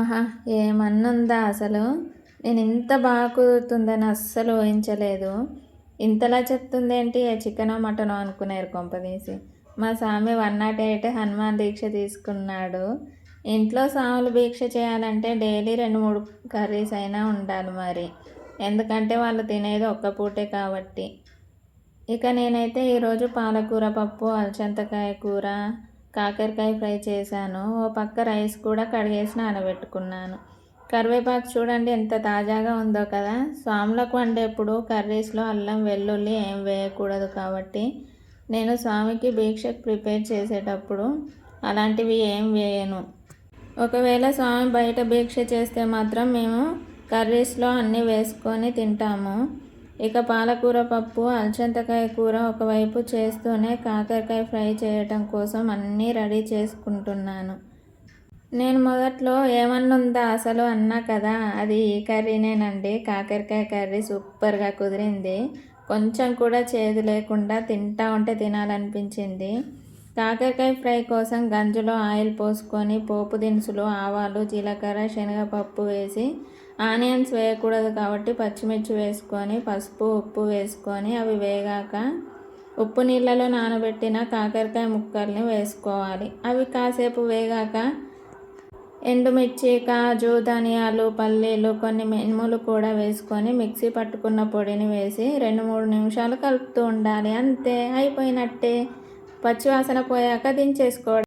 ఆహా! ఏమన్నుందా అసలు? నేనింత బాగా కుదురుతుందని అస్సలు ఊహించలేదు. ఇంతలా చెప్తుందేంటి ఏ చికెనో, మటనో అనుకునేరు కొంపదీసి. మా సామి 108 హనుమాన్ దీక్ష తీసుకున్నాడు. ఇంట్లో సాములు దీక్ష చేయాలంటే డైలీ 2, 3 కర్రీస్ అయినా ఉండాలి మరి. ఎందుకంటే వాళ్ళు తినేది ఒక్క పూటే కాబట్టి. ఇక నేనైతే ఈరోజు పాలకూర పప్పు, అలసందకాయ కూర, కాకరకాయ ఫ్రై చేశాను. ఓ పక్క రైస్ కూడా కడిగేసి నానబెట్టుకున్నాను. కరివేపాకు చూడండి ఎంత తాజాగా ఉందో కదా. స్వాములకు వండేప్పుడు కర్రీస్లో అల్లం వెల్లుల్లి ఏం వేయకూడదు కాబట్టి నేను స్వామికి భిక్షకు ప్రిపేర్ చేసేటప్పుడు అలాంటివి ఏం వేయను. ఒకవేళ స్వామి బయట భిక్ష చేస్తే మాత్రం మేము కర్రీస్లో అన్నీ వేసుకొని తింటాము. ఇక పాలకూర పప్పు, అలసందకాయ కూర ఒకవైపు చేస్తూనే కాకరకాయ ఫ్రై చేయటం కోసం అన్నీ రెడీ చేసుకుంటున్నాను. నేను మొదట్లో ఏమన్నుందా అసలు అన్నా కదా, అది ఈ కర్రీనేనండి. కాకరకాయ కర్రీ సూపర్గా కుదిరింది. కొంచెం కూడా చేదు లేకుండా తింటా ఉంటే తినాలనిపించింది. కాకరకాయ ఫ్రై కోసం గంజులో ఆయిల్ పోసుకొని పోపు దినుసులు, ఆవాలు, జీలకర్ర, శనగపప్పు వేసి ఆనియన్స్ వేయకూడదు కాబట్టి పచ్చిమిర్చి వేసుకొని పసుపు, ఉప్పు వేసుకొని అవి వేగాక ఉప్పు నీళ్ళలో నానబెట్టిన కాకరకాయ ముక్కల్ని వేసుకోవాలి. అవి కాసేపు వేగాక ఎండుమిర్చి, కాజు, ధనియాలు, పల్లీలు, కొన్ని మినుములు కూడా వేసుకొని మిక్సీ పట్టుకున్న పొడిని వేసి 2-3 నిమిషాలు కలుపుతూ ఉండాలి. అంతే, అయిపోయినట్టే. పచ్చివాసన పోయాక దించేసుకోవడం.